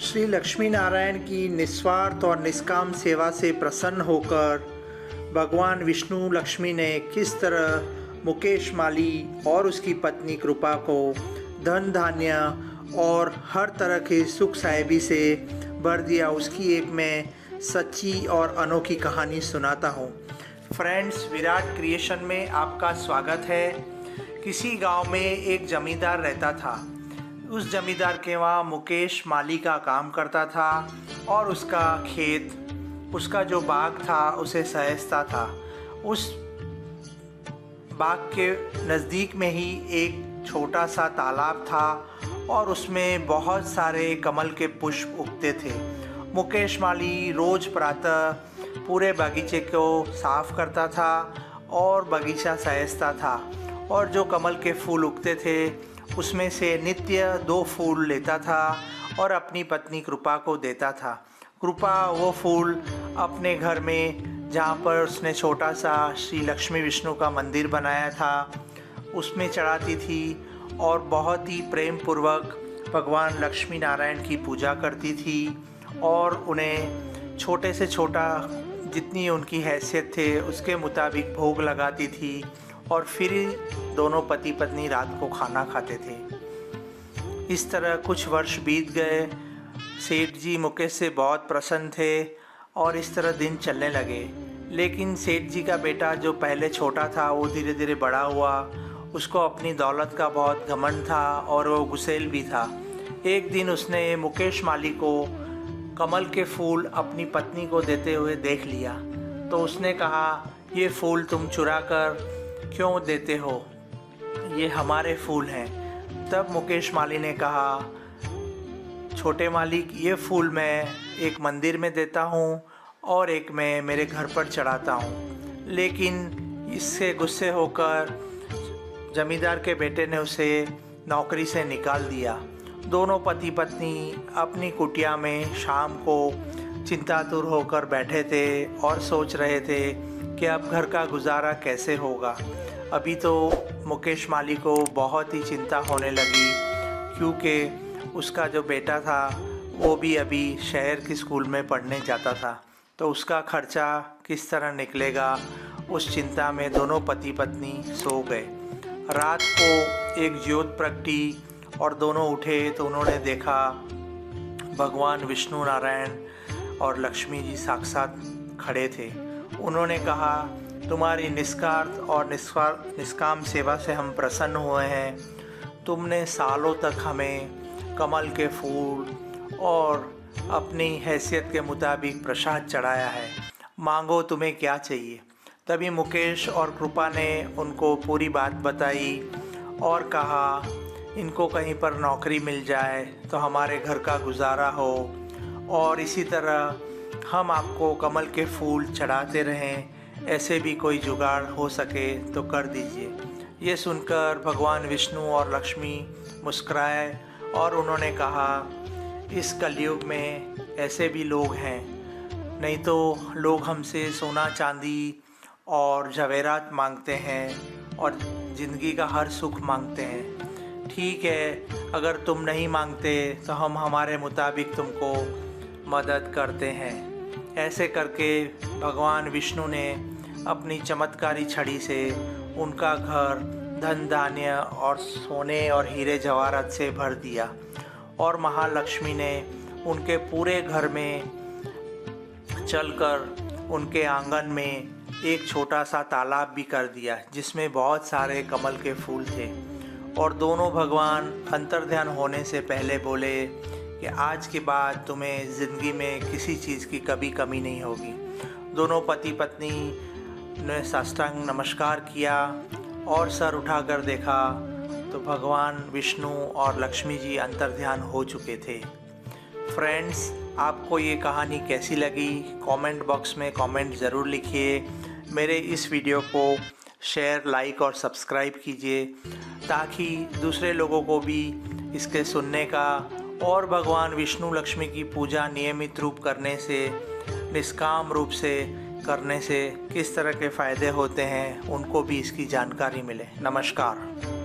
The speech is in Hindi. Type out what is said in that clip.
श्री लक्ष्मी नारायण की निस्वार्थ और निष्काम सेवा से प्रसन्न होकर भगवान विष्णु लक्ष्मी ने किस तरह मुकेश माली और उसकी पत्नी कृपा को धन धान्य और हर तरह के सुख साहेबी से भर दिया, उसकी एक मैं सच्ची और अनोखी कहानी सुनाता हूँ। फ्रेंड्स, विराट क्रिएशन में आपका स्वागत है। किसी गांव में एक जमींदार रहता था। उस जमींदार के वहाँ मुकेश माली का काम करता था और उसका खेत, उसका जो बाग था उसे सहेजता था। उस बाग के नज़दीक में ही एक छोटा सा तालाब था और उसमें बहुत सारे कमल के पुष्प उगते थे। मुकेश माली रोज़ प्रातः पूरे बगीचे को साफ करता था और बगीचा सहेजता था और जो कमल के फूल उगते थे उसमें से नित्य 2 फूल लेता था और अपनी पत्नी कृपा को देता था। कृपा वो फूल अपने घर में, जहाँ पर उसने छोटा सा श्री लक्ष्मी विष्णु का मंदिर बनाया था, उसमें चढ़ाती थी और बहुत ही प्रेम पूर्वक भगवान लक्ष्मी नारायण की पूजा करती थी और उन्हें छोटे से छोटा जितनी उनकी हैसियत थे उसके मुताबिक भोग लगाती थी और फिर दोनों पति पत्नी रात को खाना खाते थे। इस तरह कुछ वर्ष बीत गए। सेठ जी मुकेश से बहुत प्रसन्न थे और इस तरह दिन चलने लगे। लेकिन सेठ जी का बेटा जो पहले छोटा था वो धीरे धीरे बड़ा हुआ। उसको अपनी दौलत का बहुत घमंड था और वो गुस्सैल भी था। एक दिन उसने मुकेश माली को कमल के फूल अपनी पत्नी को देते हुए देख लिया, तो उसने कहा, ये फूल तुम चुरा कर क्यों देते हो? ये हमारे फूल हैं। तब मुकेश माली ने कहा, छोटे मालिक, ये फूल मैं एक मंदिर में देता हूँ और एक मैं मेरे घर पर चढ़ाता हूँ। लेकिन इससे गुस्से होकर जमींदार के बेटे ने उसे नौकरी से निकाल दिया। दोनों पति पत्नी अपनी कुटिया में शाम को चिंतातुर होकर बैठे थे और सोच रहे थे कि अब घर का गुजारा कैसे होगा। अभी तो मुकेश माली को बहुत ही चिंता होने लगी, क्योंकि उसका जो बेटा था वो भी अभी शहर की स्कूल में पढ़ने जाता था, तो उसका खर्चा किस तरह निकलेगा, उस चिंता में दोनों पति पत्नी सो गए। रात को एक ज्योत प्रगटी और दोनों उठे तो उन्होंने देखा भगवान विष्णु नारायण और लक्ष्मी जी साक्षात खड़े थे। उन्होंने कहा, तुम्हारी निस्वार्थ और निष्काम सेवा से हम प्रसन्न हुए हैं। तुमने सालों तक हमें कमल के फूल और अपनी हैसियत के मुताबिक प्रसाद चढ़ाया है। मांगो, तुम्हें क्या चाहिए? तभी मुकेश और कृपा ने उनको पूरी बात बताई और कहा, इनको कहीं पर नौकरी मिल जाए तो हमारे घर का गुजारा हो और इसी तरह हम आपको कमल के फूल चढ़ाते रहें। ऐसे भी कोई जुगाड़ हो सके तो कर दीजिए। ये सुनकर भगवान विष्णु और लक्ष्मी मुस्कुराए और उन्होंने कहा, इस कलयुग में ऐसे भी लोग हैं, नहीं तो लोग हमसे सोना चांदी और जवेरात मांगते हैं और ज़िंदगी का हर सुख मांगते हैं। ठीक है, अगर तुम नहीं मांगते तो हम हमारे मुताबिक तुमको मदद करते हैं। ऐसे करके भगवान विष्णु ने अपनी चमत्कारी छड़ी से उनका घर धन धान्य और सोने और हीरे जवाहरात से भर दिया और महालक्ष्मी ने उनके पूरे घर में चलकर उनके आंगन में एक छोटा सा तालाब भी कर दिया, जिसमें बहुत सारे कमल के फूल थे। और दोनों भगवान अंतर्ध्यान होने से पहले बोले कि आज के बाद तुम्हें ज़िंदगी में किसी चीज़ की कभी कमी नहीं होगी। दोनों पति पत्नी ने साष्टांग नमस्कार किया और सर उठाकर देखा तो भगवान विष्णु और लक्ष्मी जी अंतर्ध्यान हो चुके थे। फ्रेंड्स, आपको ये कहानी कैसी लगी? कमेंट बॉक्स में कमेंट ज़रूर लिखिए। मेरे इस वीडियो को शेयर, लाइक और सब्सक्राइब कीजिए ताकि दूसरे लोगों को भी इसके सुनने का और भगवान विष्णु लक्ष्मी की पूजा नियमित रूप करने से, निष्काम रूप से करने से किस तरह के फ़ायदे होते हैं उनको भी इसकी जानकारी मिले। नमस्कार।